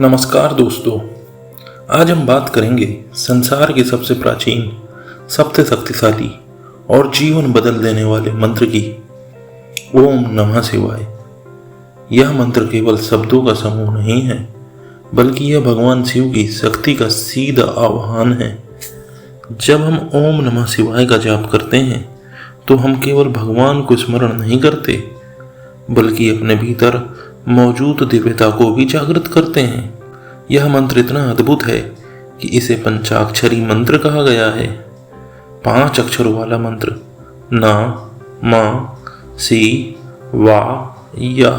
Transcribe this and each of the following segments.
नमस्कार दोस्तों। आज हम बात करेंगे संसार के सबसे प्राचीन, सबसे शक्तिशाली और जीवन बदल देने वाले मंत्र की। ओम नमः शिवाय। यह मंत्र केवल शब्दों का समूह नहीं है, बल्कि यह भगवान शिव की शक्ति का सीधा आह्वान है। जब हम ओम नमः शिवाय का जाप करते हैं तो हम केवल भगवान को स्मरण नहीं करते, बल्कि अपने भीतर मौजूद दिव्यता को भी जागृत करते हैं। यह मंत्र इतना अद्भुत है कि इसे पंचाक्षरी मंत्र कहा गया है। 5 अक्षरों वाला मंत्र ना, मा, सी, वा, या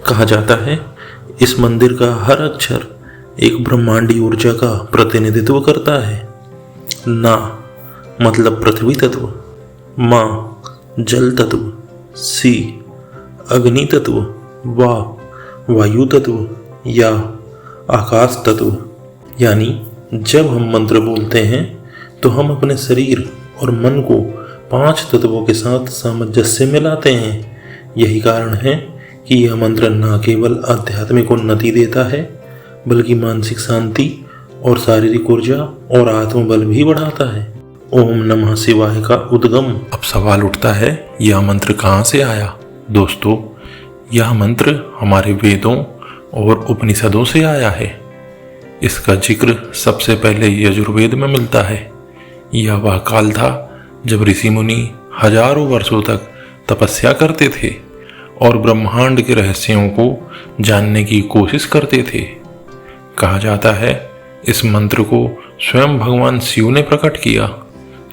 कहा जाता है। इस मंदिर का हर अक्षर एक ब्रह्मांडी ऊर्जा का प्रतिनिधित्व करता है। ना मतलब पृथ्वी तत्व, मा जल तत्व, सी अग्नि तत्व, वा वायु तत्व, या आकाश तत्व। यानी जब हम मंत्र बोलते हैं तो हम अपने शरीर और मन को 5 तत्वों के साथ सामंजस्य में लाते हैं। यही कारण है कि यह मंत्र न केवल आध्यात्मिक उन्नति देता है, बल्कि मानसिक शांति और शारीरिक ऊर्जा और आत्मबल भी बढ़ाता है। ओम नमः शिवाय का उद्गम। अब सवाल उठता है, यह मंत्र कहाँ से आया? दोस्तों, यह मंत्र हमारे वेदों और उपनिषदों से आया है। इसका जिक्र सबसे पहले यजुर्वेद में मिलता है। यह वह काल था जब ऋषि मुनि हजारों वर्षों तक तपस्या करते थे और ब्रह्मांड के रहस्यों को जानने की कोशिश करते थे। कहा जाता है इस मंत्र को स्वयं भगवान शिव ने प्रकट किया।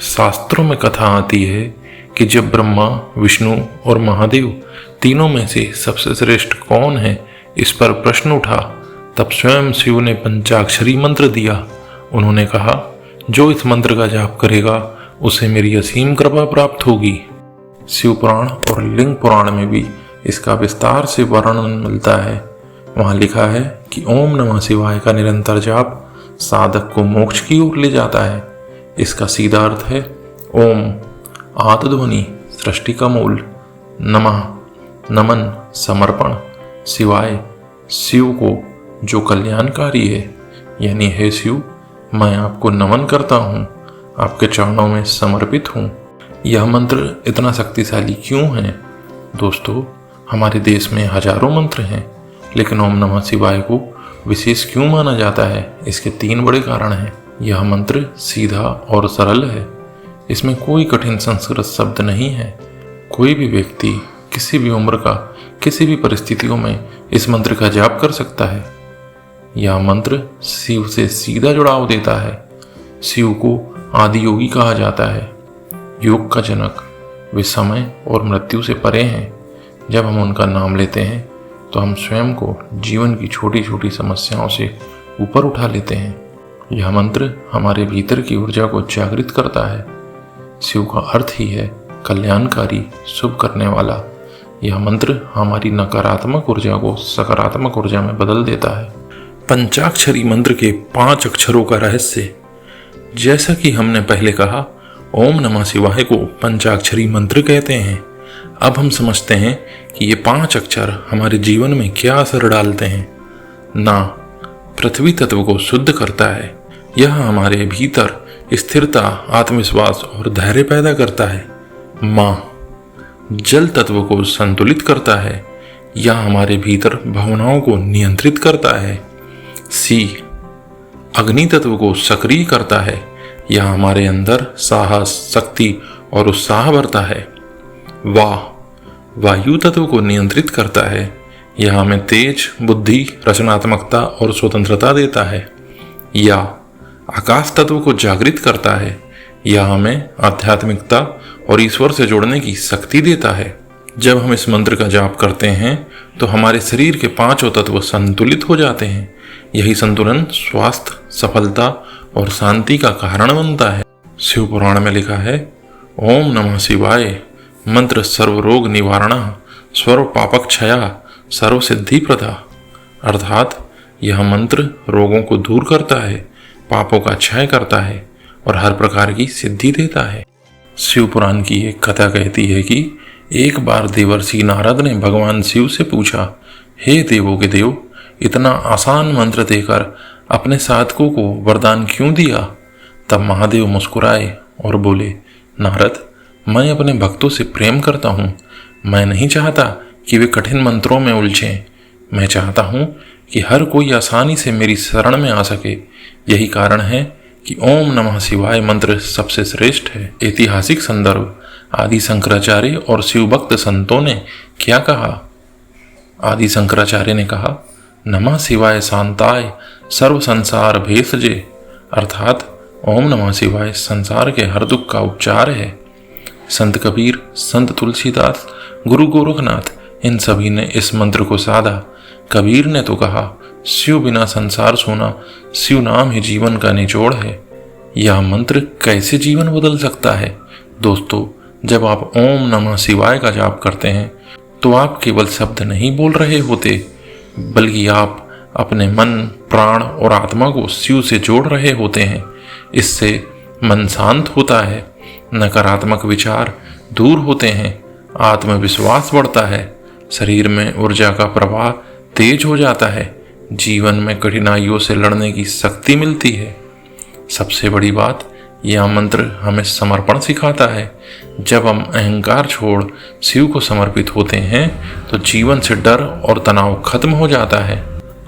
शास्त्रों में कथा आती है कि जब ब्रह्मा, विष्णु और महादेव तीनों में से सबसे श्रेष्ठ कौन है, इस पर प्रश्न उठा, तब स्वयं शिव ने पंचाक्षरी मंत्र दिया। उन्होंने कहा, जो इस मंत्र का जाप करेगा उसे मेरी असीम कृपा प्राप्त होगी। शिव पुराण और लिंग पुराण में भी इसका विस्तार से वर्णन मिलता है। वहाँ लिखा है कि ओम नमः शिवाय का निरंतर जाप साधक को मोक्ष की ओर ले जाता है। इसका सीधा अर्थ है ओम आद ध्वनि सृष्टि का मूल, नमः नमन समर्पण, शिवाय शिव को जो कल्याणकारी है। यानी हे शिव, मैं आपको नमन करता हूँ, आपके चरणों में समर्पित हूँ। यह मंत्र इतना शक्तिशाली क्यों है? दोस्तों, हमारे देश में हजारों मंत्र हैं, लेकिन ओम नमः शिवाय को विशेष क्यों माना जाता है? इसके 3 बड़े कारण हैं। यह मंत्र सीधा और सरल है। इसमें कोई कठिन संस्कृत शब्द नहीं है। कोई भी व्यक्ति किसी भी उम्र का, किसी भी परिस्थितियों में इस मंत्र का जाप कर सकता है। यह मंत्र शिव से सीधा जुड़ाव देता है। शिव को आदि योगी कहा जाता है, योग का जनक। वे समय और मृत्यु से परे हैं। जब हम उनका नाम लेते हैं तो हम स्वयं को जीवन की छोटी छोटी समस्याओं से ऊपर उठा लेते हैं। यह मंत्र हमारे भीतर की ऊर्जा को जागृत करता है। शिव का अर्थ ही है कल्याणकारी, शुभ करने वाला। यह मंत्र हमारी नकारात्मक ऊर्जा को सकारात्मक ऊर्जा में बदल देता है। पंचाक्षरी मंत्र के 5 अक्षरों का रहस्य। जैसा कि हमने पहले कहा, ओम नमः शिवाय को पंचाक्षरी मंत्र कहते हैं। अब हम समझते हैं कि ये 5 अक्षर हमारे जीवन में क्या असर डालते हैं। ना पृथ्वी तत्व को शुद्ध करता है। यह हमारे भीतर स्थिरता, आत्मविश्वास और धैर्य पैदा करता है। मा जल तत्व को संतुलित करता है। यह हमारे भीतर भावनाओं को नियंत्रित करता है। सी अग्नि तत्व को सक्रिय करता है। यह हमारे अंदर साहस, शक्ति और उत्साह भरता है। वायु तत्व को नियंत्रित करता है। यह हमें तेज, बुद्धि, रचनात्मकता और स्वतंत्रता देता है। या आकाश तत्व को जागृत करता है। यह हमें आध्यात्मिकता और ईश्वर से जोड़ने की शक्ति देता है। जब हम इस मंत्र का जाप करते हैं तो हमारे शरीर के 5 तत्व संतुलित हो जाते हैं। यही संतुलन स्वास्थ्य, सफलता और शांति का कारण बनता है। शिव पुराण में लिखा है, ओम नमः शिवाय मंत्र सर्व रोग निवारण, सर्व पापक क्षया, सर्व सिद्धि प्रदा। अर्थात यह मंत्र रोगों को दूर करता है, पापों का क्षय करता है और हर प्रकार की सिद्धि देता है। शिव पुराण की एक कथा कहती है कि एक बार देवर्षि नारद ने भगवान शिव से पूछा, हे देवों के देव, इतना आसान मंत्र देकर अपने साधकों को वरदान क्यों दिया? तब महादेव मुस्कुराए और बोले, नारद, मैं अपने भक्तों से प्रेम करता हूँ। मैं नहीं चाहता कि वे कठिन मंत्रों में उलझें। मैं चाहता हूँ कि हर कोई आसानी से मेरी शरण में आ सके। यही कारण है कि ओम नमः शिवाय मंत्र सबसे श्रेष्ठ है। ऐतिहासिक संदर्भ। आदि शंकराचार्य और शिव भक्त संतों ने क्या कहा? आदि शंकराचार्य ने कहा, नमः शिवाय शांताय सर्व संसार भेषजे, अर्थात ओम नमः शिवाय संसार के हर दुख का उपचार है। संत कबीर, संत तुलसीदास, गुरु गोरखनाथ, इन सभी ने इस मंत्र को साधा। कबीर ने तो कहा, शिव बिना संसार सूना, शिव नाम ही जीवन का निचोड़ है। यह मंत्र कैसे जीवन बदल सकता है? दोस्तों, जब आप ओम नमः शिवाय का जाप करते हैं तो आप केवल शब्द नहीं बोल रहे होते, बल्कि आप अपने मन, प्राण और आत्मा को शिव से जोड़ रहे होते हैं। इससे मन शांत होता है, नकारात्मक विचार दूर होते हैं, आत्मविश्वास बढ़ता है, शरीर में ऊर्जा का प्रवाह तेज हो जाता है, जीवन में कठिनाइयों से लड़ने की शक्ति मिलती है। सबसे बड़ी बात, यह मंत्र हमें समर्पण सिखाता है। जब हम अहंकार छोड़ शिव को समर्पित होते हैं तो जीवन से डर और तनाव खत्म हो जाता है।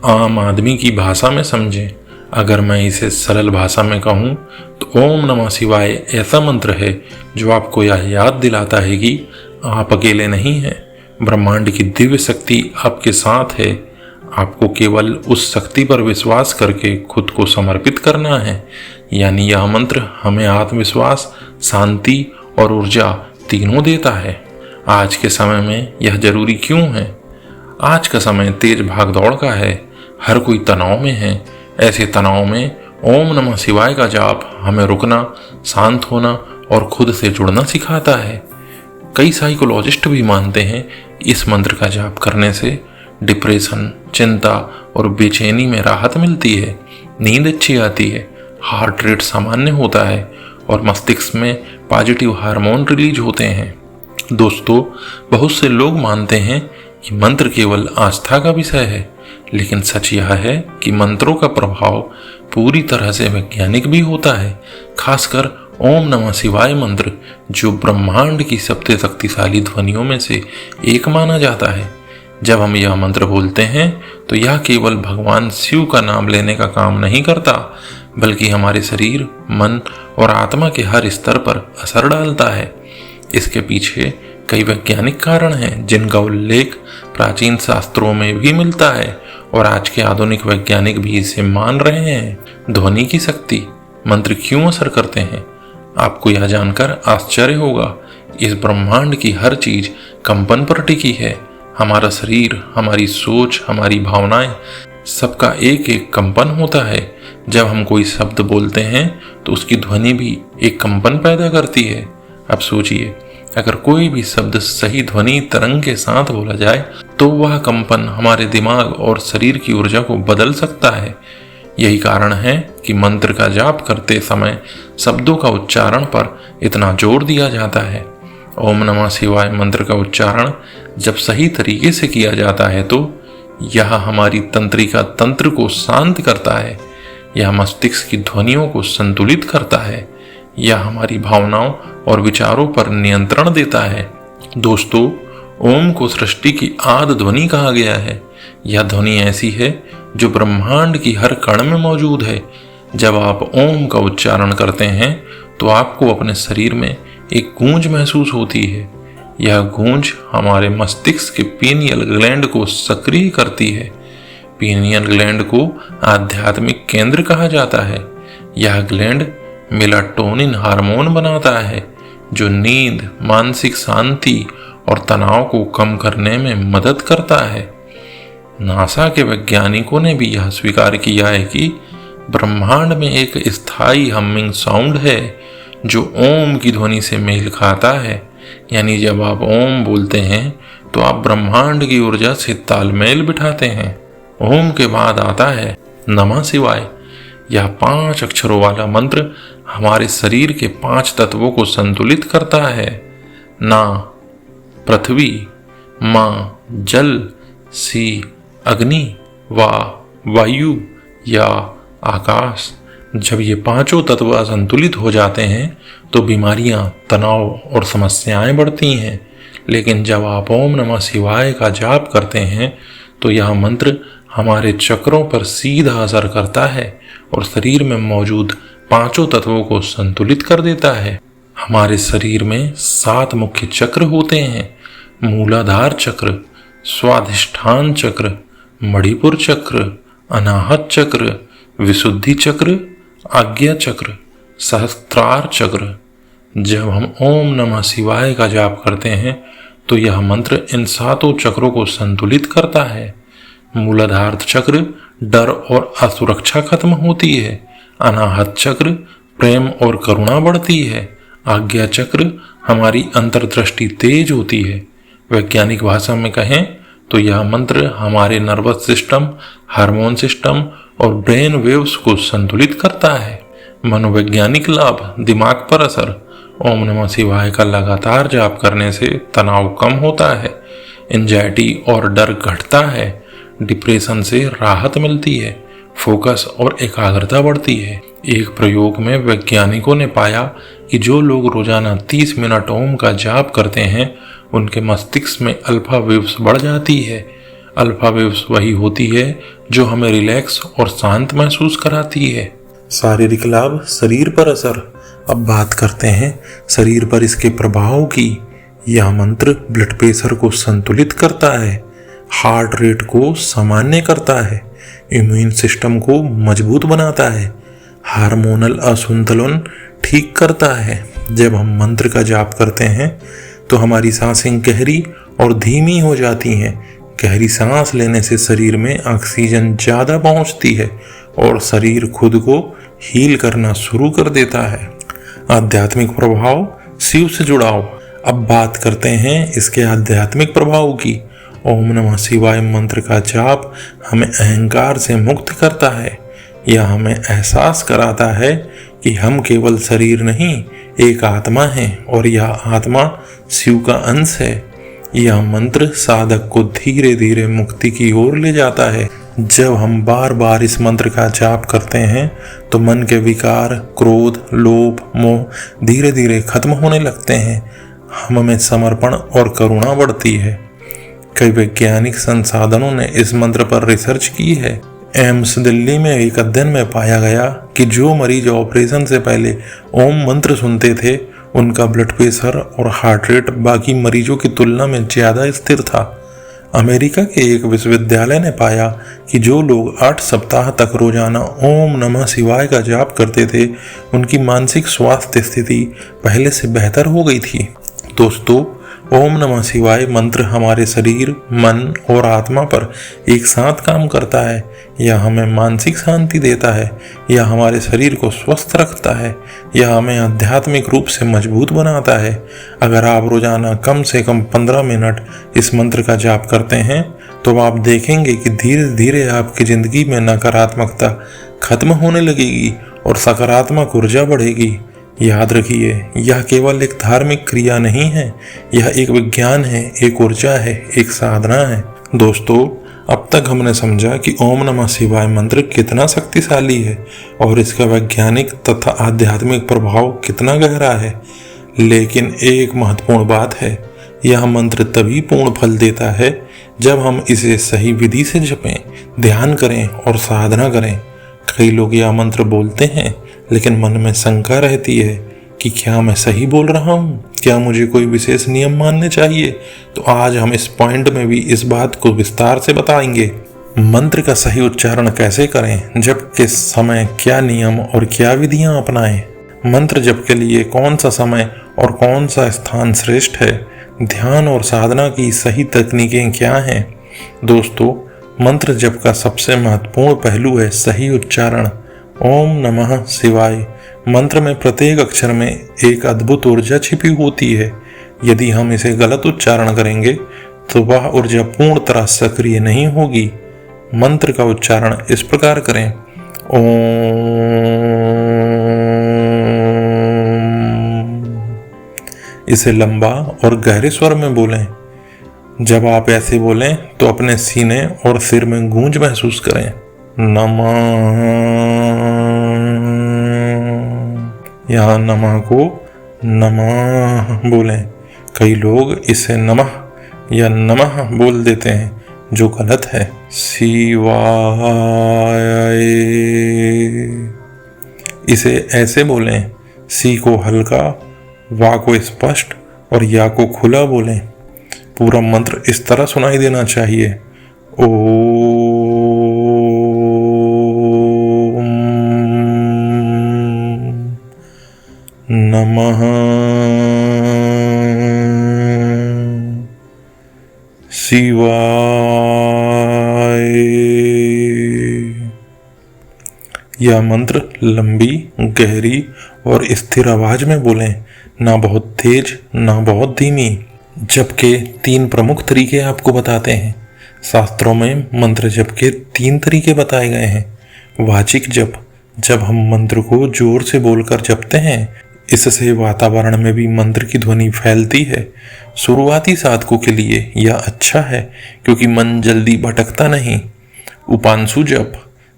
आम आदमी की भाषा में समझें। अगर मैं इसे सरल भाषा में कहूँ तो ओम नमः शिवाय ऐसा मंत्र है जो आपको यह याद दिलाता है कि आप अकेले नहीं हैं। ब्रह्मांड की दिव्य शक्ति आपके साथ है। आपको केवल उस शक्ति पर विश्वास करके खुद को समर्पित करना है। यानी यह मंत्र हमें आत्मविश्वास, शांति और ऊर्जा तीनों देता है। आज के समय में यह जरूरी क्यों है? आज का समय तेज भागदौड़ का है, हर कोई तनाव में है। ऐसे तनाव में ओम नमः शिवाय का जाप हमें रुकना, शांत होना और खुद से जुड़ना सिखाता है। कई साइकोलॉजिस्ट भी मानते हैं इस मंत्र का जाप करने से डिप्रेशन, चिंता और बेचैनी में राहत मिलती है, नींद अच्छी आती है, हार्ट रेट सामान्य होता है और मस्तिष्क में पॉजिटिव हार्मोन रिलीज होते हैं। दोस्तों, बहुत से लोग मानते हैं कि मंत्र केवल आस्था का विषय है, लेकिन सच यह है कि मंत्रों का प्रभाव पूरी तरह से वैज्ञानिक भी होता है। खासकर ओम नमः शिवाय मंत्र, जो ब्रह्मांड की सबसे शक्तिशाली ध्वनियों में से एक माना जाता है। जब हम यह मंत्र बोलते हैं तो यह केवल भगवान शिव का नाम लेने का काम नहीं करता, बल्कि हमारे शरीर, मन और आत्मा के हर स्तर पर असर डालता है। इसके पीछे कई वैज्ञानिक कारण हैं जिनका उल्लेख प्राचीन शास्त्रों में भी मिलता है और आज के आधुनिक वैज्ञानिक भी इसे मान रहे हैं। ध्वनि की शक्ति, मंत्र क्यों असर करते हैं? आपको यह जानकर आश्चर्य होगा। इस ब्रह्मांड की हर चीज कंपन पर टिकी है। हमारा शरीर, हमारी सोच, हमारी भावनाएं, सबका एक एक कंपन होता है। जब हम कोई शब्द बोलते हैं तो उसकी ध्वनि भी एक कंपन पैदा करती है। अब सोचिए, अगर कोई भी शब्द सही ध्वनि तरंग के साथ बोला जाए तो वह कंपन हमारे दिमाग और शरीर की ऊर्जा को बदल सकता है। यही कारण है कि मंत्र का जाप करते समय शब्दों का उच्चारण पर इतना जोर दिया जाता है। ओम नमः शिवाय मंत्र का उच्चारण जब सही तरीके से किया जाता है तो यह हमारी तंत्रिका तंत्र को शांत करता है, यह मस्तिष्क की ध्वनियों को संतुलित करता है, यह हमारी भावनाओं और विचारों पर नियंत्रण देता है। दोस्तों, ओम को सृष्टि की आदि ध्वनि कहा गया है। यह ध्वनि ऐसी है जो ब्रह्मांड की हर कण में मौजूद है। जब आप ओम का उच्चारण करते हैं तो आपको अपने शरीर में एक गूंज महसूस होती है। यह गूंज हमारे मस्तिष्क के पीनियल ग्लैंड को सक्रिय करती है। पीनियल ग्लैंड को आध्यात्मिक केंद्र कहा जाता है। यह ग्लैंड मेलाटोनिन हार्मोन बनाता है जो नींद, मानसिक शांति और तनाव को कम करने में मदद करता है। नासा के वैज्ञानिकों ने भी यह स्वीकार किया है कि ब्रह्मांड में एक स्थायी हमिंग साउंड है जो ओम की ध्वनि से मेल खाता है। यानी जब आप ओम बोलते हैं तो आप ब्रह्मांड की ऊर्जा से तालमेल बिठाते हैं। ओम के बाद आता है नमः शिवाय। यह 5 अक्षरों वाला मंत्र हमारे शरीर के 5 तत्वों को संतुलित करता है। ना पृथ्वी, माँ जल, सी अग्नि वा, वायु या आकाश। जब ये पांचों तत्व असंतुलित हो जाते हैं तो बीमारियां, तनाव और समस्याएं बढ़ती हैं। लेकिन जब आप ओम नमः शिवाय का जाप करते हैं तो यह मंत्र हमारे चक्रों पर सीधा असर करता है और शरीर में मौजूद पांचों तत्वों को संतुलित कर देता है। हमारे शरीर में 7 मुख्य चक्र होते हैं: मूलाधार चक्र, स्वाधिष्ठान चक्र, मणिपुर चक्र, अनाहत चक्र, विशुद्धि चक्र, आज्ञा चक्र, सहस्त्रार चक्र। जब हम ओम नमः शिवाय का जाप करते हैं तो यह मंत्र इन 7 चक्रों को संतुलित करता है। मूलाधार चक्र डर और असुरक्षा खत्म होती है। अनाहत चक्र प्रेम और करुणा बढ़ती है। आज्ञा चक्र हमारी अंतर्दृष्टि तेज होती है। वैज्ञानिक भाषा में कहें तो यह मंत्र हमारे नर्वस सिस्टम, हार्मोन सिस्टम और ब्रेन वेव्स को संतुलित करता है। मनोवैज्ञानिक लाभ: दिमाग पर असर। ओम नमः शिवाय का लगातार जाप करने से तनाव कम होता है, एंजाइटी और डर घटता है, डिप्रेशन से राहत मिलती है, फोकस और एकाग्रता बढ़ती है। एक प्रयोग में वैज्ञानिकों ने पाया कि जो लोग रोजाना 30 मिनट ओम का जाप करते हैं उनके मस्तिष्क में अल्फा वेव्स बढ़ जाती है। अल्फा वेव्स वही होती है जो हमें रिलैक्स और शांत महसूस कराती है। शारीरिक लाभ: शरीर पर असर। अब बात करते हैं शरीर पर इसके प्रभाव की। यह मंत्र ब्लड प्रेशर को संतुलित करता है, हार्ट रेट को सामान्य करता है, इम्यून सिस्टम को मजबूत बनाता है, हार्मोनल असंतुलन ठीक करता है। जब हम मंत्र का जाप करते हैं तो हमारी सांसें गहरी और धीमी हो जाती हैं। गहरी सांस लेने से शरीर में ऑक्सीजन ज़्यादा पहुंचती है और शरीर खुद को हील करना शुरू कर देता है। आध्यात्मिक प्रभाव: शिव से जुड़ाव। अब बात करते हैं इसके आध्यात्मिक प्रभाव की। ओम नमः शिवाय मंत्र का जाप हमें अहंकार से मुक्त करता है। यह हमें एहसास कराता है कि हम केवल शरीर नहीं, एक आत्मा है और यह आत्मा शिव का अंश है। यह मंत्र साधक को धीरे धीरे मुक्ति की ओर ले जाता है। जब हम बार बार इस मंत्र का जाप करते हैं तो मन के विकार, क्रोध, लोभ, मोह धीरे धीरे खत्म होने लगते हैं। हम में समर्पण और करुणा बढ़ती है। कई वैज्ञानिक संसाधनों ने इस मंत्र पर रिसर्च की है। एम्स दिल्ली में एक अध्ययन में पाया गया कि जो मरीज ऑपरेशन से पहले ओम मंत्र सुनते थे उनका ब्लड प्रेशर और हार्ट रेट बाकी मरीजों की तुलना में ज़्यादा स्थिर था। अमेरिका के एक विश्वविद्यालय ने पाया कि जो लोग 8 सप्ताह तक रोजाना ओम नमः शिवाय का जाप करते थे उनकी मानसिक स्वास्थ्य स्थिति पहले से बेहतर हो गई थी। दोस्तों, ओम नमः शिवाय मंत्र हमारे शरीर, मन और आत्मा पर एक साथ काम करता है। यह हमें मानसिक शांति देता है, यह हमारे शरीर को स्वस्थ रखता है, यह हमें आध्यात्मिक रूप से मजबूत बनाता है। अगर आप रोजाना कम से कम 15 मिनट इस मंत्र का जाप करते हैं तो आप देखेंगे कि धीरे धीरे आपकी ज़िंदगी में नकारात्मकता खत्म होने लगेगी और सकारात्मक ऊर्जा बढ़ेगी। याद रखिए, यह केवल एक धार्मिक क्रिया नहीं है, यह एक विज्ञान है, एक ऊर्जा है, एक साधना है। दोस्तों, अब तक हमने समझा कि ओम नमः शिवाय मंत्र कितना शक्तिशाली है और इसका वैज्ञानिक तथा आध्यात्मिक प्रभाव कितना गहरा है। लेकिन एक महत्वपूर्ण बात है, यह मंत्र तभी पूर्ण फल देता है जब हम इसे सही विधि से जपें, ध्यान करें और साधना करें। कई लोग यह मंत्र बोलते हैं लेकिन मन में शंका रहती है कि क्या मैं सही बोल रहा हूँ, क्या मुझे कोई विशेष नियम मानने चाहिए। तो आज हम इस पॉइंट में भी इस बात को विस्तार से बताएंगे। मंत्र का सही उच्चारण कैसे करें, जप के समय क्या नियम और क्या विधियां अपनाएं, मंत्र जप के लिए कौन सा समय और कौन सा स्थान श्रेष्ठ है, ध्यान और साधना की सही तकनीकें क्या हैं। दोस्तों, मंत्र जप का सबसे महत्वपूर्ण पहलू है सही उच्चारण। ओम नमः शिवाय मंत्र में प्रत्येक अक्षर में एक अद्भुत ऊर्जा छिपी होती है। यदि हम इसे गलत उच्चारण करेंगे तो वह ऊर्जा पूर्ण तरह सक्रिय नहीं होगी। मंत्र का उच्चारण इस प्रकार करें: ओम। इसे लंबा और गहरे स्वर में बोलें। जब आप ऐसे बोलें तो अपने सीने और सिर में गूंज महसूस करें। नमः, यहाँ नमः को नमः बोलें। कई लोग इसे नमः या नमः बोल देते हैं, जो गलत है। शिवाय, इसे ऐसे बोलें। सी को हल्का, वा को स्पष्ट और या को खुला बोलें। पूरा मंत्र इस तरह सुनाई देना चाहिए। ओम नमः शिवाय। यह मंत्र लंबी, गहरी और स्थिर आवाज में बोलें, ना बहुत तेज ना बहुत धीमी। जप के 3 प्रमुख तरीके आपको बताते हैं। शास्त्रों में मंत्र जप के 3 तरीके बताए गए हैं। वाचिक जप, जब हम मंत्र को जोर से बोलकर जपते हैं, इससे वातावरण में भी मंत्र की ध्वनि फैलती है। शुरुआती साधकों के लिए यह अच्छा है क्योंकि मन जल्दी भटकता नहीं। उपांशु जप,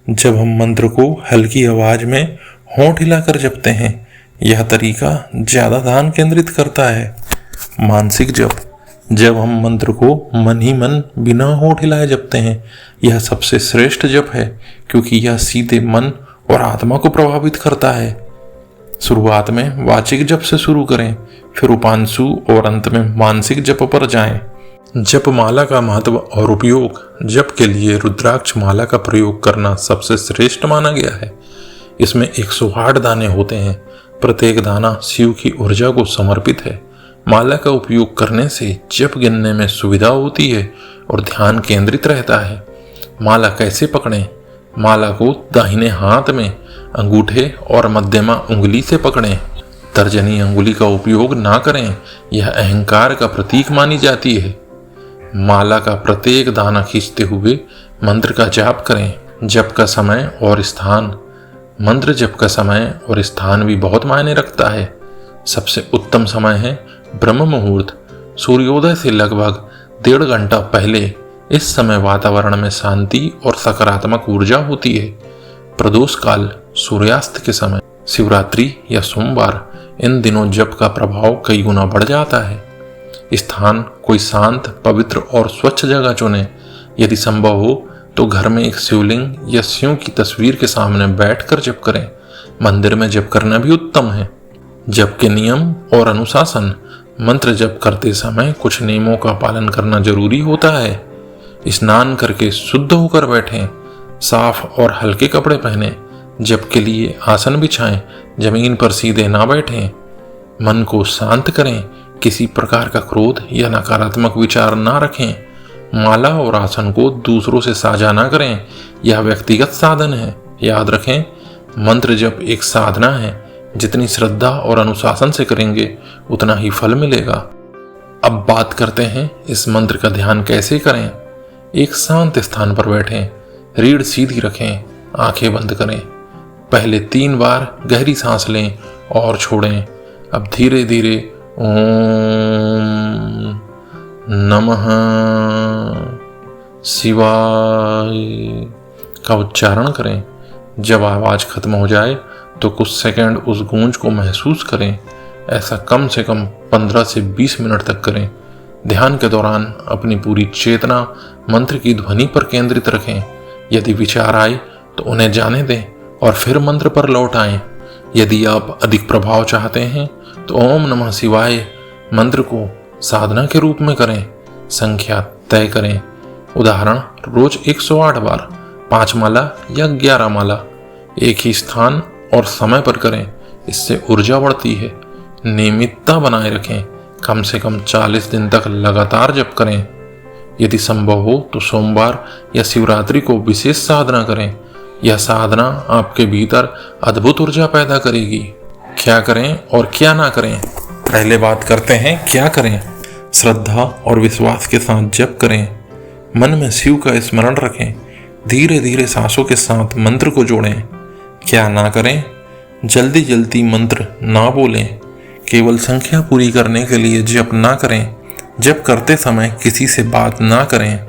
जब हम मंत्र को हल्की आवाज में होंठ हिलाकर जपते हैं, यह तरीका ज्यादा ध्यान केंद्रित करता है। मानसिक जप, जब हम मंत्र को मन ही मन बिना होंठ हिलाए जपते हैं, यह सबसे श्रेष्ठ जप है क्योंकि यह सीधे मन और आत्मा को प्रभावित करता है। शुरुआत में वाचिक जप से शुरू करें, फिर उपांशु और अंत में मानसिक जप पर जाएं। जप माला का महत्व और उपयोग। जप के लिए रुद्राक्ष माला का प्रयोग करना सबसे श्रेष्ठ माना गया है। इसमें 108 दाने होते हैं। प्रत्येक दाना शिव की ऊर्जा को समर्पित है। माला का उपयोग करने से जप गिनने में सुविधा होती है और ध्यान केंद्रित रहता है। माला कैसे पकड़ें? माला को दाहिने हाथ में अंगूठे और मध्यमा उंगली से पकड़ें। तर्जनी अंगुली का उपयोग ना करें, यह अहंकार का प्रतीक मानी जाती है। माला का प्रत्येक दाना खींचते हुए मंत्र का जाप करें। जप का समय और स्थान। मंत्र जप का समय और स्थान भी बहुत मायने रखता है। सबसे उत्तम समय है ब्रह्म मुहूर्त, सूर्योदय से लगभग 1.5 घंटा पहले। इस समय वातावरण में शांति और सकारात्मक ऊर्जा होती है। प्रदोष काल, सूर्यास्त के समय, शिवरात्रि या सोमवार, इन दिनों जप का प्रभाव कई गुना बढ़ जाता है। स्थान, कोई शांत, पवित्र और स्वच्छ जगह चुनें। यदि संभव हो तो घर में एक शिवलिंग या शिव की तस्वीर के सामने बैठकर जप करें। मंदिर में जप करना भी उत्तम है। जप के नियम और अनुशासन। मंत्र जप करते समय कुछ नियमों का पालन करना जरूरी होता है। स्नान करके शुद्ध होकर बैठें। साफ और हल्के कपड़े पहनें। जप के लिए आसन बिछाएं। जमीन पर सीधे ना बैठें। मन को शांत करें। किसी प्रकार का क्रोध या नकारात्मक विचार ना रखें। माला और आसन को दूसरों से साझा ना करें। यह व्यक्तिगत साधन है। याद रखें, मंत्र जप एक साधना है। जितनी श्रद्धा और अनुशासन से करेंगे उतना ही फल मिलेगा। अब बात करते हैं इस मंत्र का ध्यान कैसे करें। एक शांत स्थान पर बैठें। रीढ़ सीधी रखें। आंखें बंद करें। पहले 3 बार गहरी सांस लें और छोड़ें। अब धीरे धीरे ओम नमः शिवाय का उच्चारण करें। जब आवाज खत्म हो जाए तो कुछ सेकंड उस गूंज को महसूस करें। ऐसा कम से कम 15 से 20 मिनट तक करें। ध्यान के दौरान अपनी पूरी चेतना मंत्र की ध्वनि पर केंद्रित रखें। यदि विचार आए तो उन्हें जाने दें और फिर मंत्र पर लौट आएं। यदि आप अधिक प्रभाव चाहते हैं तो ओम नमः शिवाय मंत्र को साधना के रूप में करें। संख्या तय करें। उदाहरण, रोज 108 बार, 5 माला या 11 माला। एक ही स्थान और समय पर करें। इससे ऊर्जा बढ़ती है। नियमितता बनाए रखें। कम से कम 40 दिन तक लगातार जप करें। यदि संभव हो तो सोमवार या शिवरात्रि को विशेष साधना करें। यह साधना आपके भीतर अद्भुत ऊर्जा पैदा करेगी। क्या करें और क्या ना करें। पहले बात करते हैं क्या करें। श्रद्धा और विश्वास के साथ जप करें। मन में शिव का स्मरण रखें। धीरे धीरे सांसों के साथ मंत्र को जोड़ें। क्या ना करें। जल्दी जल्दी मंत्र ना बोलें। केवल संख्या पूरी करने के लिए जप ना करें। जप करते समय किसी से बात ना करें।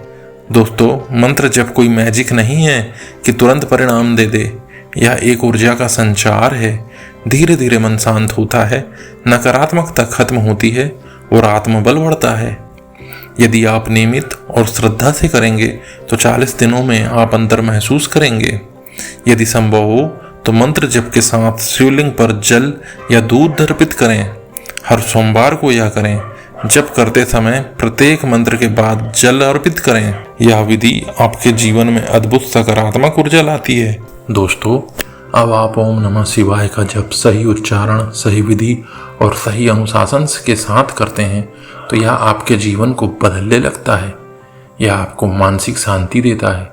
दोस्तों, मंत्र जप कोई मैजिक नहीं है कि तुरंत परिणाम दे दे। यह एक ऊर्जा का संचार है। धीरे धीरे मन शांत होता है, नकारात्मकता खत्म होती है और आत्मबल बढ़ता है। यदि आप नियमित और श्रद्धा से करेंगे तो 40 दिनों में आप अंतर महसूस करेंगे। यदि संभव हो तो मंत्र जप के साथ शिवलिंग पर जल या दूध अर्पित करें। हर सोमवार को यह करें। जप करते समय प्रत्येक मंत्र के बाद जल अर्पित करें। यह विधि आपके जीवन में अद्भुत सकारात्मक ऊर्जा लाती है। दोस्तों, अब आप ओम नमः शिवाय का जप सही उच्चारण, सही विधि और सही अनुशासन के साथ करते हैं तो यह आपके जीवन को बदलने लगता है। यह आपको मानसिक शांति देता है।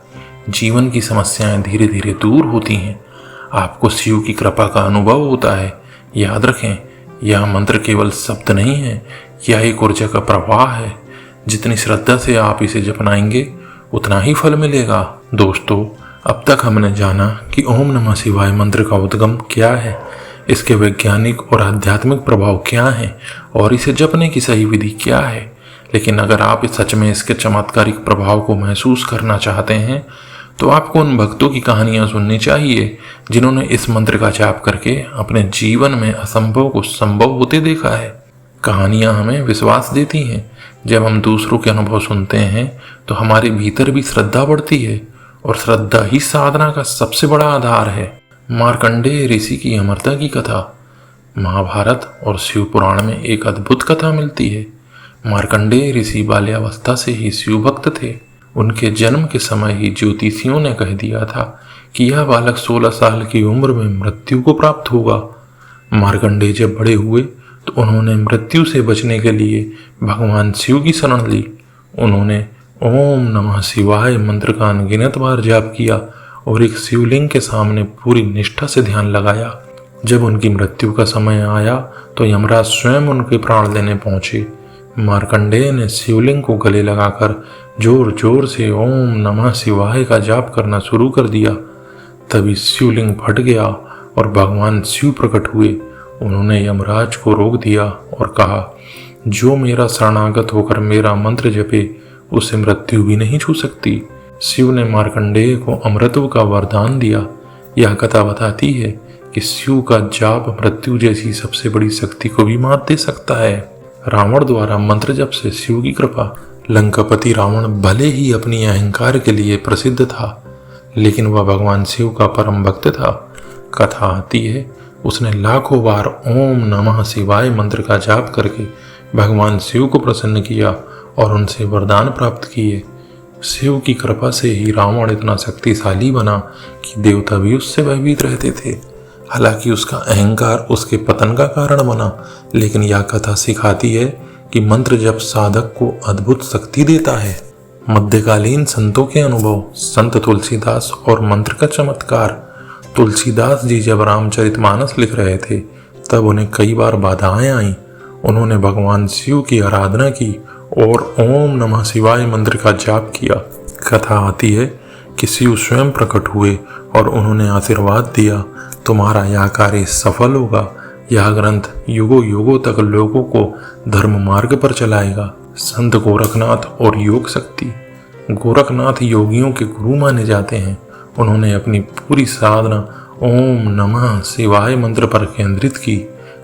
जीवन की समस्याएं धीरे धीरे दूर होती हैं। आपको शिव की कृपा का अनुभव होता है। याद रखें, यह मंत्र केवल शब्द नहीं है, यह एक ऊर्जा का प्रवाह है। जितनी श्रद्धा से आप इसे जपनाएंगे उतना ही फल मिलेगा। दोस्तों, अब तक हमने जाना कि ओम नमः शिवाय मंत्र का उद्गम क्या है, इसके वैज्ञानिक और आध्यात्मिक प्रभाव क्या हैं और इसे जपने की सही विधि क्या है। लेकिन अगर आप सच में इसके चमत्कारिक प्रभाव को महसूस करना चाहते हैं तो आपको उन भक्तों की कहानियां सुननी चाहिए जिन्होंने इस मंत्र का जाप करके अपने जीवन में असंभव को संभव होते देखा है। कहानियां हमें विश्वास देती हैं। जब हम दूसरों के अनुभव सुनते हैं तो हमारे भीतर भी श्रद्धा बढ़ती है और श्रद्धा ही साधना का सबसे बड़ा आधार है। मार्कंडेय ऋषि की अमरता की कथा। महाभारत और शिव पुराण में एक अद्भुत कथा मिलती है। मार्कंडेय ऋषि बाल्यावस्था से ही शिव भक्त थे। उनके जन्म के समय ही ज्योतिषियों ने कह दिया था कि यह बालक 16 साल की उम्र में मृत्यु को प्राप्त होगा। मार्कंडेय जब बड़े हुए तो उन्होंने मृत्यु से बचने के लिए भगवान शिव की शरण ली। उन्होंने ओम नमः शिवाय मंत्र का अनगिनत बार जाप किया और एक शिवलिंग के सामने पूरी निष्ठा से ध्यान लगाया। जब उनकी मृत्यु का समय आया तो यमराज स्वयं उनके प्राण लेने पहुंचे। मार्कंडेय ने शिवलिंग को गले लगाकर जोर जोर से ओम नमः शिवाय का जाप करना शुरू कर दिया। तभी शिवलिंग फट गया और भगवान शिव प्रकट हुए। उन्होंने यमराज को रोक दिया और कहा, जो मेरा शरणागत होकर मेरा मंत्र जपे उसे मृत्यु भी नहीं छू सकती। शिव ने मार्कंडेय को अमृतत्व का वरदान दिया। यह कथा बताती है कि शिव का जाप मृत्यु जैसी सबसे बड़ी शक्ति को भी मात दे सकता है। रावण द्वारा मंत्र जप से शिव की कृपा। लंकापति रावण भले ही अपनी अहंकार के लिए प्रसिद्ध था, लेकिन वह भगवान शिव का परम भक्त था। कथा आती है, उसने लाखों बार ओम नमः शिवाय मंत्र का जाप करके भगवान शिव को प्रसन्न किया और उनसे वरदान प्राप्त किए। शिव की कृपा से ही रावण इतना शक्तिशाली बना कि देवता भी उससे भयभीत रहते थे। हालांकि उसका अहंकार उसके पतन का कारण बना, लेकिन यह कथा सिखाती है कि मंत्र जप साधक को अद्भुत शक्ति देता है। मध्यकालीन संतों के अनुभव। संत तुलसीदास और मंत्र का चमत्कार। तुलसीदास जी जब रामचरितमानस लिख रहे थे तब उन्हें कई बार बाधाएं आईं। उन्होंने भगवान शिव की आराधना की और ओम नमः शिवाय मंत्र का जाप किया। कथा आती है कि शिव स्वयं प्रकट हुए और उन्होंने आशीर्वाद दिया, तुम्हारा यह कार्य सफल होगा। यह ग्रंथ युगों युगों तक लोगों को धर्म मार्ग पर चलाएगा। संत गोरखनाथ और योग शक्ति। गोरखनाथ योगियों के गुरु माने जाते हैं। उन्होंने अपनी पूरी साधना ओम नमः शिवाय मंत्र पर केंद्रित की।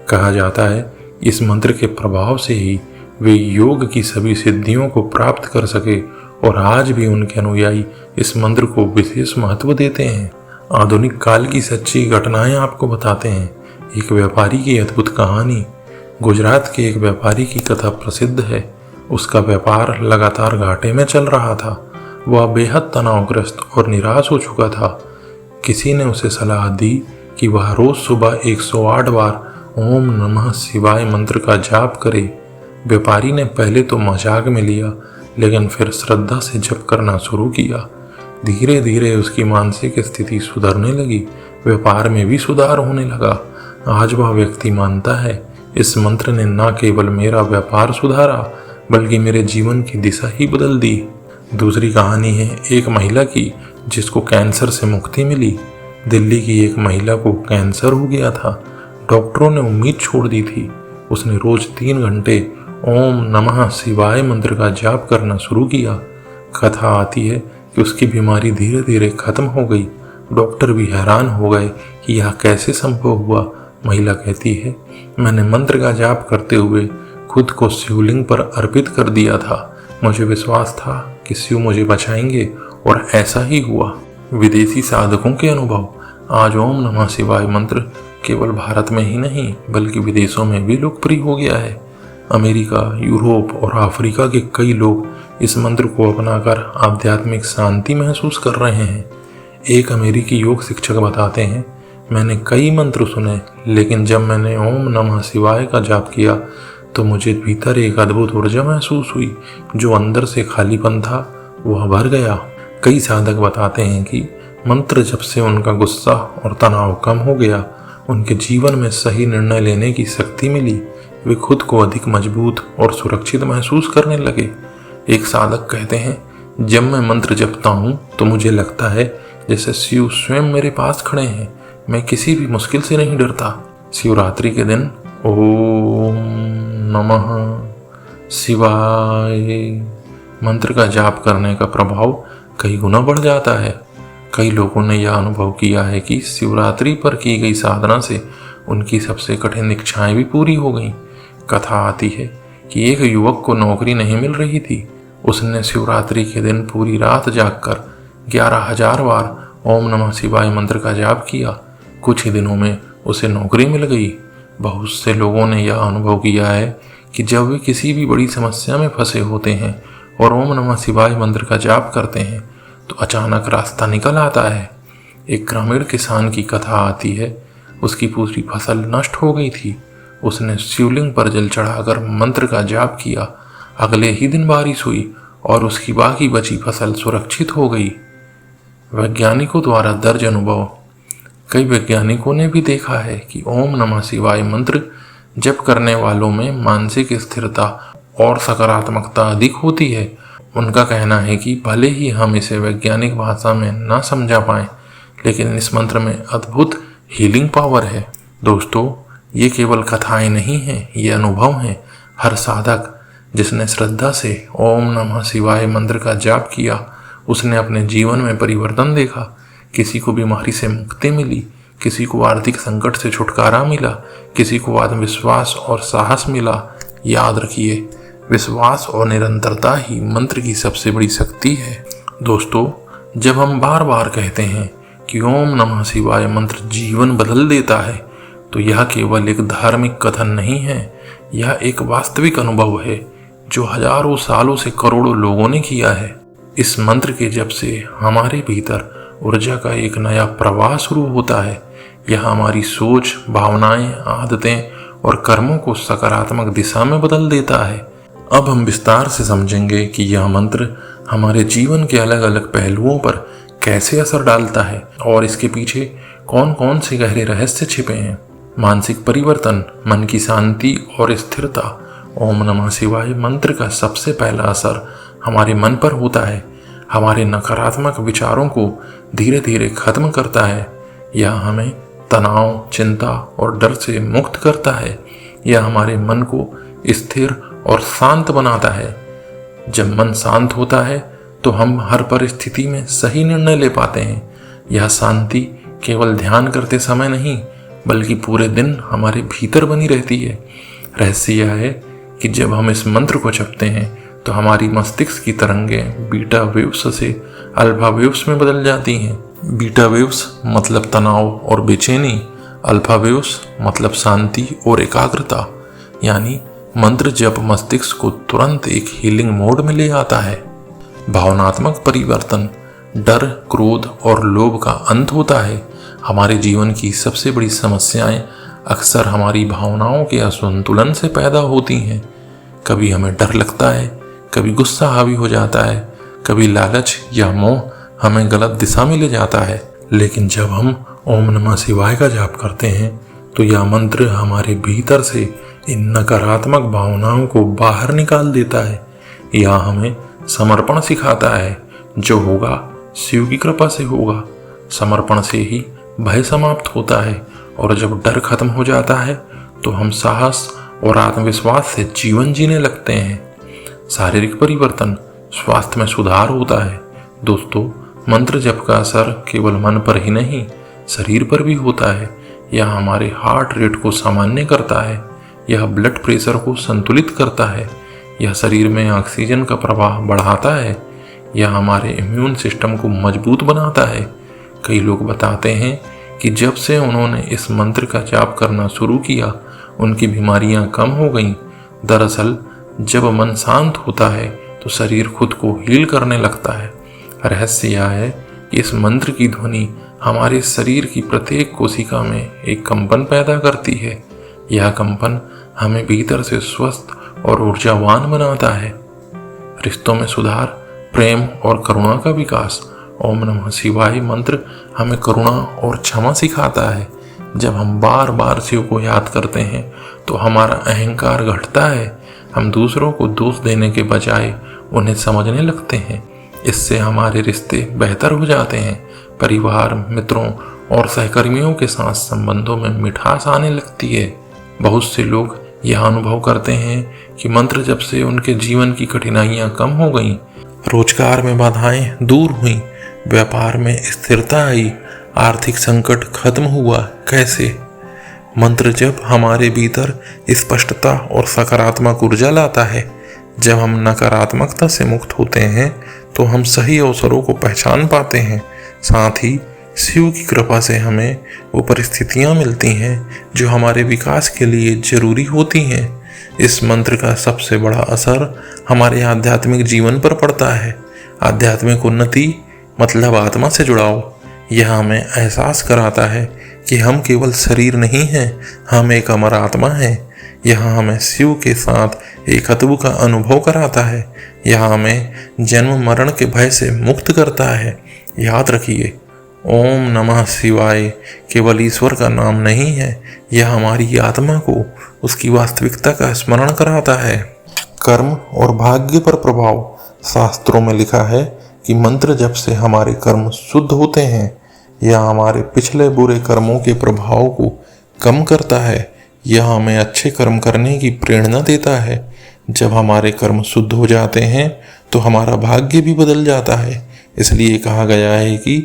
कहा जाता है इस मंत्र के प्रभाव से ही वे योग की सभी सिद्धियों को प्राप्त कर सके और आज भी उनके अनुयायी इस मंत्र को विशेष महत्व देते हैं। आधुनिक काल की सच्ची घटनाएं आपको बताते हैं। एक व्यापारी की अद्भुत कहानी। गुजरात के एक व्यापारी की कथा प्रसिद्ध है। उसका व्यापार लगातार घाटे में चल रहा था। वह बेहद तनावग्रस्त और निराश हो चुका था। किसी ने उसे सलाह दी कि वह रोज सुबह 108 बार ओम नमः शिवाय मंत्र का जाप करे। व्यापारी ने पहले तो मजाक में लिया, लेकिन फिर श्रद्धा से जप करना शुरू किया। धीरे धीरे उसकी मानसिक स्थिति सुधरने लगी। व्यापार में भी सुधार होने लगा। आज वह व्यक्ति मानता है इस मंत्र ने न केवल मेरा व्यापार सुधारा बल्कि मेरे जीवन की दिशा ही बदल दी। दूसरी कहानी है एक महिला की जिसको कैंसर से मुक्ति मिली। दिल्ली की एक महिला को कैंसर हो गया था। डॉक्टरों ने उम्मीद छोड़ दी थी। उसने रोज 3 घंटे ओम नमः शिवाय मंत्र का जाप करना शुरू किया। कथा आती है कि उसकी बीमारी धीरे धीरे खत्म हो गई। डॉक्टर भी हैरान हो गए कि यह कैसे संभव हुआ। महिला कहती है, मैंने मंत्र का जाप करते हुए खुद को शिवलिंग पर अर्पित कर दिया था। मुझे विश्वास था कि शिव मुझे बचाएंगे और ऐसा ही हुआ। विदेशी साधकों के अनुभव। आज ओम नमः शिवाय मंत्र केवल भारत में ही नहीं बल्कि विदेशों में भी लोकप्रिय हो गया है। अमेरिका, यूरोप और अफ्रीका के कई लोग इस मंत्र को अपनाकर आध्यात्मिक शांति महसूस कर रहे हैं। एक अमेरिकी योग शिक्षक बताते हैं, मैंने कई मंत्र सुने, लेकिन जब मैंने ओम नमः शिवाय का जाप किया तो मुझे भीतर एक अद्भुत ऊर्जा महसूस हुई। जो अंदर से खालीपन था वह भर गया। कई साधक बताते हैं कि मंत्र जब से उनका गुस्सा और तनाव कम हो गया, उनके जीवन में सही निर्णय लेने की शक्ति मिली। वे खुद को अधिक मजबूत और सुरक्षित महसूस करने लगे। एक साधक कहते हैं, जब मैं मंत्र जपता हूँ तो मुझे लगता है जैसे शिव स्वयं मेरे पास खड़े हैं। मैं किसी भी मुश्किल से नहीं डरता। शिवरात्रि के दिन ओम नमः शिवाय मंत्र का जाप करने का प्रभाव कई गुना बढ़ जाता है। कई लोगों ने यह अनुभव किया है कि शिवरात्रि पर की गई साधना से उनकी सबसे कठिन इच्छाएं भी पूरी हो गईं। कथा आती है कि एक युवक को नौकरी नहीं मिल रही थी। उसने शिवरात्रि के दिन पूरी रात जागकर 11,000 बार ओम नमः शिवाय मंत्र का जाप किया। कुछ ही दिनों में उसे नौकरी मिल गई। बहुत से लोगों ने यह अनुभव किया है कि जब वे किसी भी बड़ी समस्या में फंसे होते हैं और ओम नमः शिवाय मंत्र का जाप करते हैं तो अचानक रास्ता निकल आता है। एक ग्रामीण किसान की कथा आती है। उसकी पूरी फसल नष्ट हो गई थी। उसने शिवलिंग पर जल चढ़ाकर मंत्र का जाप किया। अगले ही दिन बारिश हुई और उसकी बाकी बची फसल सुरक्षित हो गई। वैज्ञानिकों द्वारा दर्ज अनुभव। कई वैज्ञानिकों ने भी देखा है कि ओम नमः शिवाय मंत्र जप करने वालों में मानसिक स्थिरता और सकारात्मकता अधिक होती है। उनका कहना है कि भले ही हम इसे वैज्ञानिक भाषा में ना समझा पाएं, लेकिन इस मंत्र में अद्भुत हीलिंग पावर है। दोस्तों, ये केवल कथाएं नहीं हैं, ये अनुभव हैं। हर साधक जिसने श्रद्धा से ओम नमः शिवाय मंत्र का जाप किया, उसने अपने जीवन में परिवर्तन देखा। किसी को बीमारी से मुक्ति मिली, किसी को आर्थिक संकट से छुटकारा मिला, किसी को आत्मविश्वास और साहस मिला। याद रखिए, विश्वास और निरंतरता ही मंत्र की सबसे बड़ी शक्ति है। दोस्तों, जब हम बार बार कहते हैं कि ओम नमः शिवाय मंत्र जीवन बदल देता है, तो यह केवल एक धार्मिक कथन नहीं है, यह एक वास्तविक अनुभव है जो हजारों सालों से करोड़ों लोगों ने किया है। इस मंत्र के जप से हमारे भीतर ऊर्जा का एक नया प्रवाह शुरू होता है। यह हमारी सोच, भावनाएं, आदतें और कर्मों को सकारात्मक दिशा में बदल देता है। अब हम विस्तार से समझेंगे कि यह मंत्र हमारे जीवन के अलग अलग पहलुओं पर कैसे असर डालता है और इसके पीछे कौन कौन से गहरे रहस्य छिपे हैं। मानसिक परिवर्तन, मन की शांति और स्थिरता। ओम नमः शिवाय मंत्र का सबसे पहला असर हमारे मन पर होता है। हमारे नकारात्मक विचारों को धीरे धीरे खत्म करता है। यह हमें तनाव, चिंता और डर से मुक्त करता है। यह हमारे मन को स्थिर और शांत बनाता है। जब मन शांत होता है तो हम हर परिस्थिति में सही निर्णय ले पाते हैं। यह शांति केवल ध्यान करते समय नहीं बल्कि पूरे दिन हमारे भीतर बनी रहती है। रहस्य यह है कि जब हम इस मंत्र को जपते हैं तो हमारी मस्तिष्क की तरंगें बीटा वेव्स से अल्फा वेव्स में बदल जाती हैं। बीटा वेव्स मतलब तनाव और बेचैनी, अल्फा वेव्स मतलब शांति और एकाग्रता। यानी मंत्र जप मस्तिष्क को तुरंत एक हीलिंग मोड में ले आता है। भावनात्मक परिवर्तन। डर, क्रोध और लोभ का अंत होता है। हमारे जीवन की सबसे बड़ी समस्याएं अक्सर हमारी भावनाओं के असंतुलन से पैदा होती हैं। कभी हमें डर लगता है, कभी गुस्सा हावी हो जाता है, कभी लालच या मोह हमें गलत दिशा में ले जाता है। लेकिन जब हम ओम नमः शिवाय का जाप करते हैं तो यह मंत्र हमारे भीतर से इन नकारात्मक भावनाओं को बाहर निकाल देता है। यह हमें समर्पण सिखाता है। जो होगा शिव की कृपा से होगा। समर्पण से ही भय समाप्त होता है और जब डर खत्म हो जाता है तो हम साहस और आत्मविश्वास से जीवन जीने लगते हैं। शारीरिक परिवर्तन, स्वास्थ्य में सुधार होता है। दोस्तों, मंत्र जप का असर केवल मन पर ही नहीं, शरीर पर भी होता है। यह हमारे हार्ट रेट को सामान्य करता है, यह ब्लड प्रेशर को संतुलित करता है, यह शरीर में ऑक्सीजन का प्रवाह बढ़ाता है, यह हमारे इम्यून सिस्टम को मजबूत बनाता है। कई लोग बताते हैं कि जब से उन्होंने इस मंत्र का जाप करना शुरू किया, उनकी बीमारियां कम हो गईं। दरअसल जब मन शांत होता है तो शरीर खुद को हील करने लगता है। रहस्य यह है कि इस मंत्र की ध्वनि हमारे शरीर की प्रत्येक कोशिका में एक कंपन पैदा करती है। यह कंपन हमें भीतर से स्वस्थ और ऊर्जावान बनाता है। रिश्तों में सुधार, प्रेम और करुणा का विकास। ओम नमः शिवाय मंत्र हमें करुणा और क्षमा सिखाता है। जब हम बार बार शिव को याद करते हैं तो हमारा अहंकार घटता है। हम दूसरों को दोष देने के बजाय उन्हें समझने लगते हैं। इससे हमारे रिश्ते बेहतर हो जाते हैं। परिवार, मित्रों और सहकर्मियों के साथ संबंधों में मिठास आने लगती है। बहुत से लोग यह अनुभव करते हैं कि मंत्र जप से उनके जीवन की कठिनाइयां कम हो गईं, रोजगार में बाधाएं दूर हुईं, व्यापार में स्थिरता आई, आर्थिक संकट खत्म हुआ। कैसे? मंत्र जप हमारे भीतर स्पष्टता और सकारात्मक ऊर्जा लाता है। जब हम नकारात्मकता से मुक्त होते हैं तो हम सही अवसरों को पहचान पाते हैं। साथ ही शिव की कृपा से हमें वो परिस्थितियां मिलती हैं जो हमारे विकास के लिए जरूरी होती हैं। इस मंत्र का सबसे बड़ा असर हमारे आध्यात्मिक जीवन पर पड़ता है। आध्यात्मिक उन्नति मतलब आत्मा से जुड़ाव। यह हमें एहसास कराता है कि हम केवल शरीर नहीं हैं, हम एक अमर आत्मा हैं। यह हमें शिव के साथ एकत्व का अनुभव कराता है। यह हमें जन्म मरण के भय से मुक्त करता है। याद रखिए, ओम नमः शिवाय केवल ईश्वर का नाम नहीं है, यह हमारी आत्मा को उसकी वास्तविकता का स्मरण कराता है। कर्म और भाग्य पर प्रभाव। शास्त्रों में लिखा है कि मंत्र जप से हमारे कर्म शुद्ध होते हैं। यह हमारे पिछले बुरे कर्मों के प्रभाव को कम करता है। यह हमें अच्छे कर्म करने की प्रेरणा देता है। जब हमारे कर्म शुद्ध हो जाते हैं तो हमारा भाग्य भी बदल जाता है। इसलिए कहा गया है कि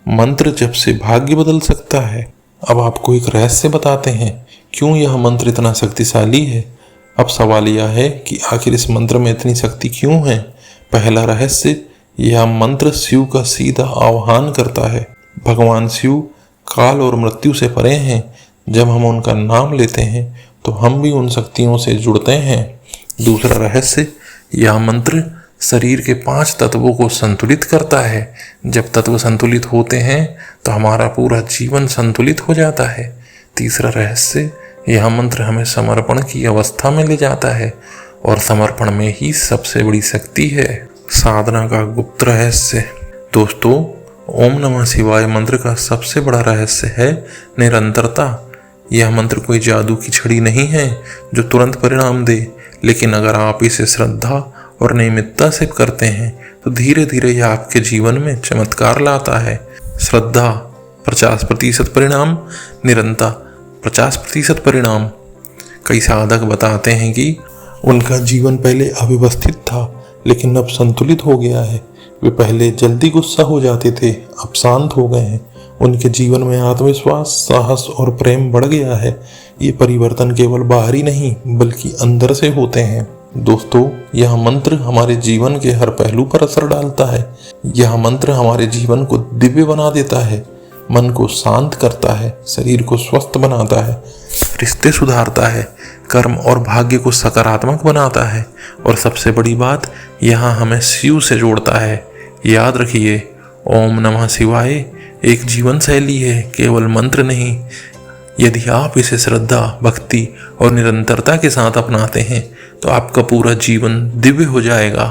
मंत्र जप से भाग्य बदल सकता है। अब आपको एक रहस्य बताते हैं, क्यों यह मंत्र इतना शक्तिशाली है। अब सवाल यह है कि आखिर इस मंत्र में इतनी शक्ति क्यों है। पहला रहस्य, यह मंत्र शिव का सीधा आह्वान करता है। भगवान शिव काल और मृत्यु से परे हैं। जब हम उनका नाम लेते हैं तो हम भी उन शक्तियों से जुड़ते हैं। दूसरा रहस्य, यह मंत्र शरीर के 5 तत्वों को संतुलित करता है। जब तत्व संतुलित होते हैं तो हमारा पूरा जीवन संतुलित हो जाता है। तीसरा रहस्य, यह मंत्र हमें समर्पण की अवस्था में ले जाता है और समर्पण में ही सबसे बड़ी शक्ति है। साधना का गुप्त रहस्य। दोस्तों, ओम नमः शिवाय मंत्र का सबसे बड़ा रहस्य है निरंतरता। यह मंत्र कोई जादू की छड़ी नहीं है जो तुरंत परिणाम दे, लेकिन अगर आप इसे श्रद्धा और नियमितता से करते हैं तो धीरे धीरे यह आपके जीवन में चमत्कार लाता है। श्रद्धा 50% परिणाम, निरंतरता 50% परिणाम। कई साधक बताते हैं कि उनका जीवन पहले अव्यवस्थित था लेकिन अब संतुलित हो गया है। वे पहले जल्दी गुस्सा हो जाते थे, अब शांत हो गए हैं। उनके जीवन में आत्मविश्वास, साहस और प्रेम बढ़ गया है। ये परिवर्तन केवल बाहरी नहीं बल्कि अंदर से होते हैं। दोस्तों, यह मंत्र हमारे जीवन के हर पहलू पर असर डालता है। यह मंत्र हमारे जीवन को दिव्य बना देता है, मन को शांत करता है, शरीर को स्वस्थ बनाता है, रिश्ते सुधारता है, कर्म और भाग्य को सकारात्मक बनाता है और सबसे बड़ी बात, यह हमें शिव से जोड़ता है। याद रखिए, ओम नमः शिवाय एक जीवन शैली है, केवल मंत्र नहीं। यदि आप इसे श्रद्धा, भक्ति और निरंतरता के साथ अपनाते हैं तो आपका पूरा जीवन दिव्य हो जाएगा।